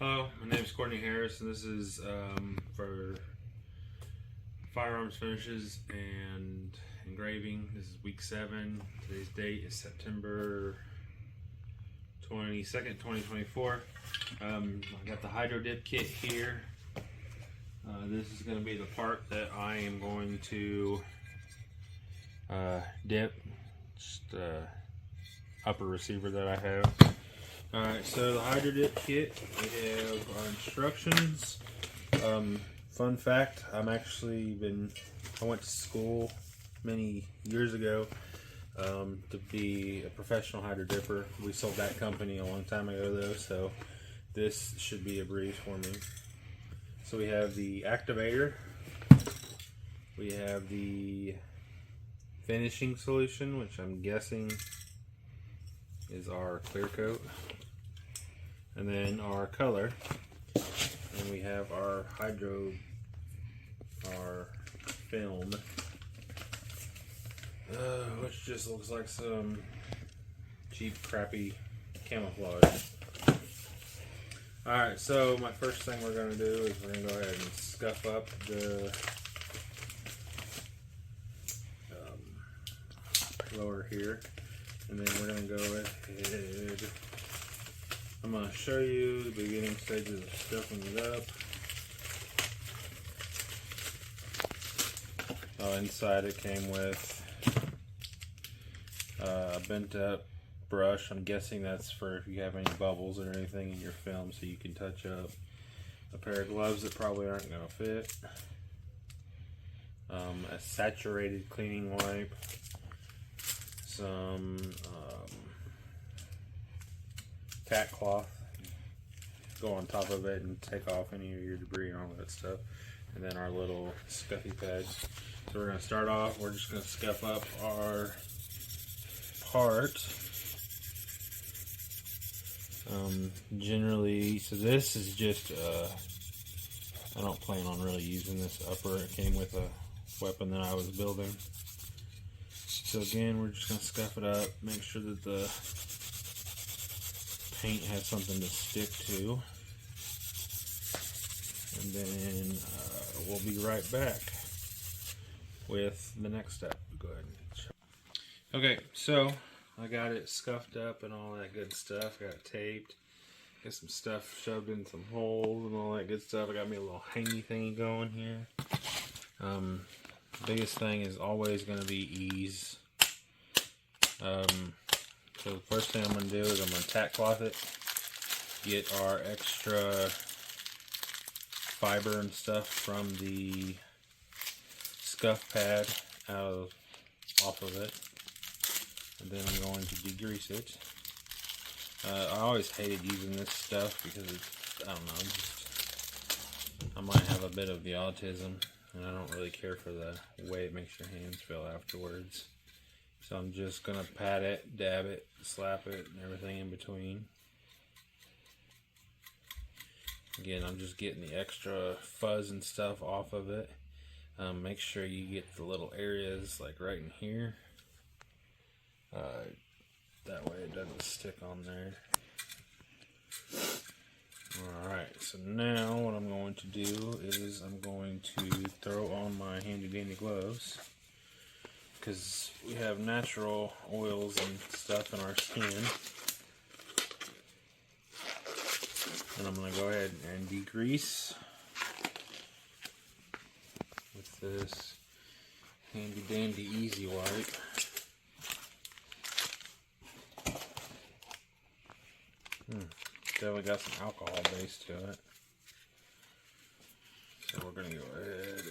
Hello, my name is Courtney Harris, and this is for firearms finishes and engraving. This is week 7. Today's date is September 22nd, 2024. I got the Hydro Dip kit here. This is going to be the part that I am going to dip. Just upper receiver that I have. Alright, so the Hydro Dip kit, we have our instructions. Fun fact, I went to school many years ago to be a professional Hydro Dipper. We sold that company a long time ago though, so this should be a breeze for me. So we have the activator, we have the finishing solution, which I'm guessing is our clear coat, and then our color, and we have our film, which just looks like some cheap crappy camouflage. Alright, so my first thing we're going to do is we're going to go ahead and scuff up the lower here. And then we're going to go ahead, I'm going to show you the beginning stages of scuffing it up. Inside it came with a bent up brush. I'm guessing that's for if you have any bubbles or anything in your film so you can touch up. A pair of gloves that probably aren't going to fit. A saturated cleaning wipe. Some tack cloth, go on top of it and take off any of your debris and all that stuff, and then our little scuffy pad. So we're going to start off, we're just going to scuff up our part. Generally, so this is just I don't plan on really using this upper. It came with a weapon that I was building. So again, we're just going to scuff it up, make sure that the paint has something to stick to, and then we'll be right back with the next step. Go ahead and show. Okay, so I got it scuffed up and all that good stuff. Got it taped, got some stuff shoved in some holes and all that good stuff. I got me a little hangy thingy going here. Biggest thing is always going to be ease. So the first thing I'm going to do is I'm going to tack cloth it, get our extra fiber and stuff from the scuff pad off of it, and then I'm going to degrease it. I always hated using this stuff because it's, I don't know, I might have a bit of the autism, and I don't really care for the way it makes your hands feel afterwards. So I'm just going to pat it, dab it, slap it, and everything in between. Again, I'm just getting the extra fuzz and stuff off of it. Make sure you get the little areas like right in here. That way it doesn't stick on there. Alright, so now what I'm going to do is I'm going to throw on my handy dandy gloves, because we have natural oils and stuff in our skin. And I'm going to go ahead and degrease with this handy dandy easy wipe. Definitely got some alcohol base to it. So we're going to go ahead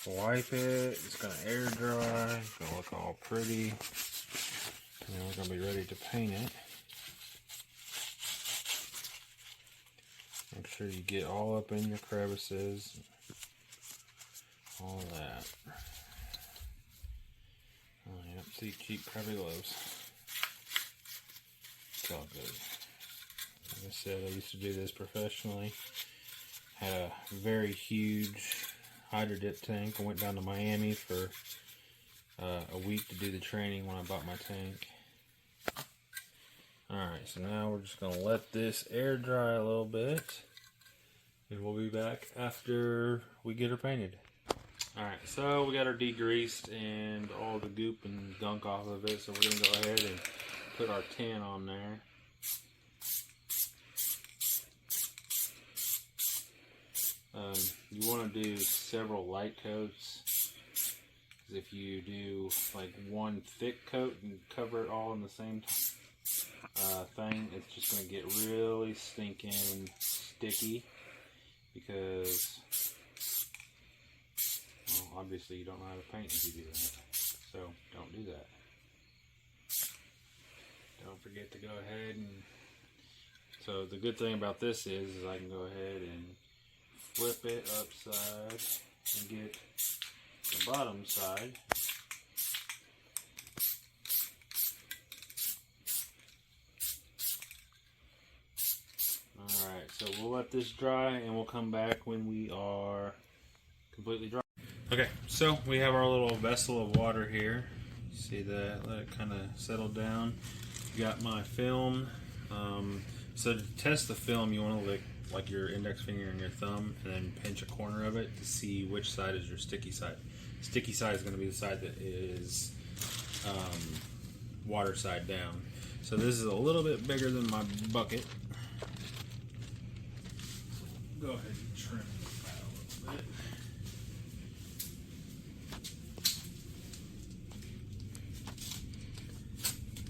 and wipe it. It's going to air dry. It's going to look all pretty. And then we're going to be ready to paint it. Make sure you get all up in your crevices. All that. Oh, yep, see, cheap crappy gloves. It's all good. Like I said, I used to do this professionally. Had a very huge Hydro Dip tank. I went down to Miami for a week to do the training when I bought my tank. Alright, so now we're just going to let this air dry a little bit. And we'll be back after we get her painted. Alright, so we got her degreased and all the goop and gunk off of it. So we're going to go ahead and put our tan on there. You want to do several light coats. Because if you do like one thick coat and cover it all in the same thing, it's just going to get really stinking sticky. Because, well, obviously you don't know how to paint if you do that. So don't do that. Don't forget to go ahead and... So the good thing about this is I can go ahead and flip it upside and get the bottom side. Alright, so we'll let this dry and we'll come back when we are completely dry. Okay, so we have our little vessel of water here. See that? Let it kind of settle down. Got my film. So to test the film, you want to lick like your index finger and your thumb and then pinch a corner of it to see which side is your sticky side. Sticky side is going to be the side that is water side down. So this is a little bit bigger than my bucket. Go ahead and trim the pad a little bit.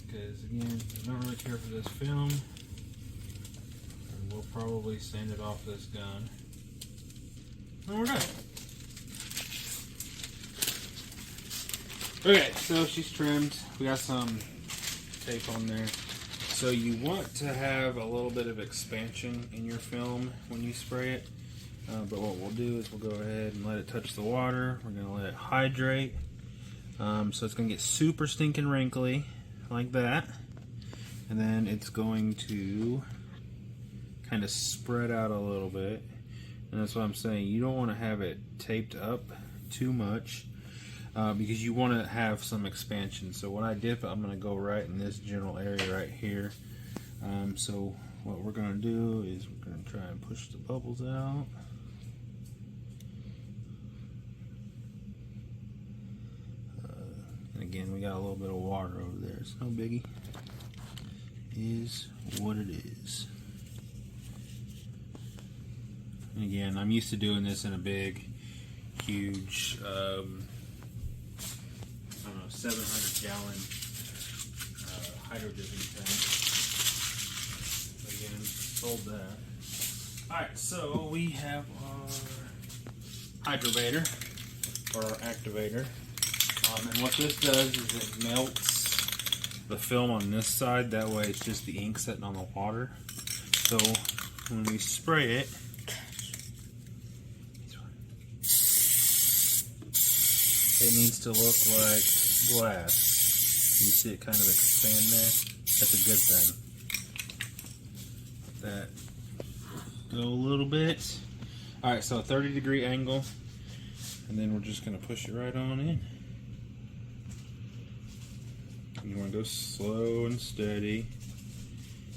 Because again, I don't really care for this film. And we'll probably sand it off this gun. And we're done. Okay, so she's trimmed. We got some tape on there. So you want to have a little bit of expansion in your film when you spray it. But what we'll do is we'll go ahead and let it touch the water. We're going to let it hydrate. So it's going to get super stinking wrinkly like that. And then it's going to kind of spread out a little bit. And that's what I'm saying. You don't want to have it taped up too much. Because you want to have some expansion. So when I dip it, I'm going to go right in this general area right here. So what we're going to do is we're going to try and push the bubbles out. And again, we got a little bit of water over there. It's no biggie. It is what it is. And again, I'm used to doing this in a big, huge... 700-gallon hydro dipping tank. Again, sold that. Alright, so we have our hydrovator, or our activator. And what this does is it melts the film on this side. That way it's just the ink sitting on the water. So when we spray it, it needs to look like glass. You see it kind of expand there? That's a good thing. Let that go a little bit. Alright, so a 30-degree angle. And then we're just going to push it right on in. You want to go slow and steady.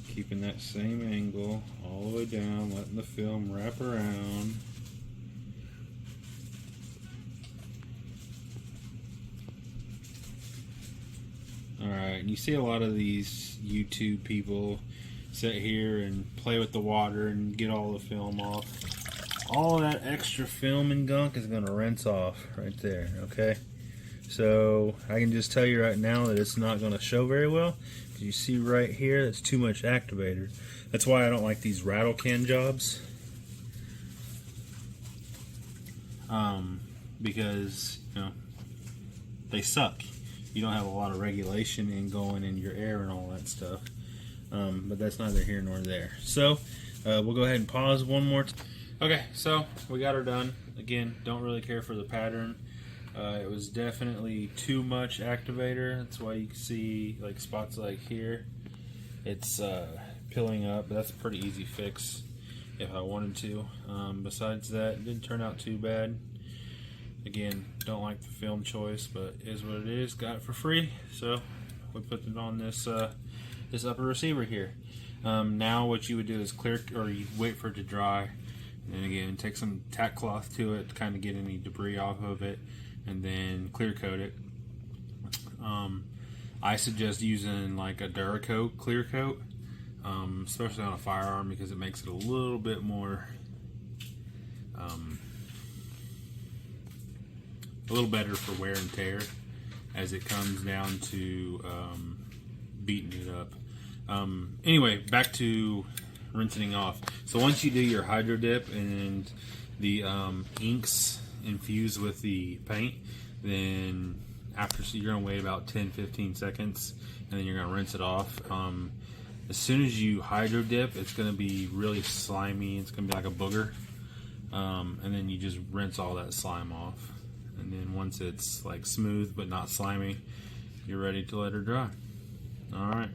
Keeping that same angle all the way down. Letting the film wrap around. Alright, and you see a lot of these YouTube people sit here and play with the water and get all the film off. All that extra film and gunk is going to rinse off right there, okay? So, I can just tell you right now that it's not going to show very well. You see right here, that's too much activator. That's why I don't like these rattle can jobs. Because, you know, they suck. You don't have a lot of regulation in going in your air and all that stuff. But that's neither here nor there. So, we'll go ahead and pause one more time. Okay, so we got her done. Again, don't really care for the pattern. It was definitely too much activator. That's why you can see like spots like here. It's pilling up, but that's a pretty easy fix if I wanted to. Besides that, it didn't turn out too bad. Again, don't like the film choice, but it is what it is. Got it for free, so we put it on this this upper receiver here. Now what you would do is clear, or you wait for it to dry, and again take some tack cloth to it to kind of get any debris off of it, and then clear coat it. I suggest using like a Duracoat clear coat, especially on a firearm, because it makes it a little bit more a little better for wear and tear as it comes down to beating it up. Anyway, back to rinsing off. So once you do your hydro dip and the inks infuse with the paint, then after, so you're gonna wait about 10-15 seconds, and then you're gonna rinse it off. As soon as you hydro dip, it's gonna be really slimy. It's gonna be like a booger, and then you just rinse all that slime off. And then once it's like smooth but not slimy, you're ready to let her dry. All right.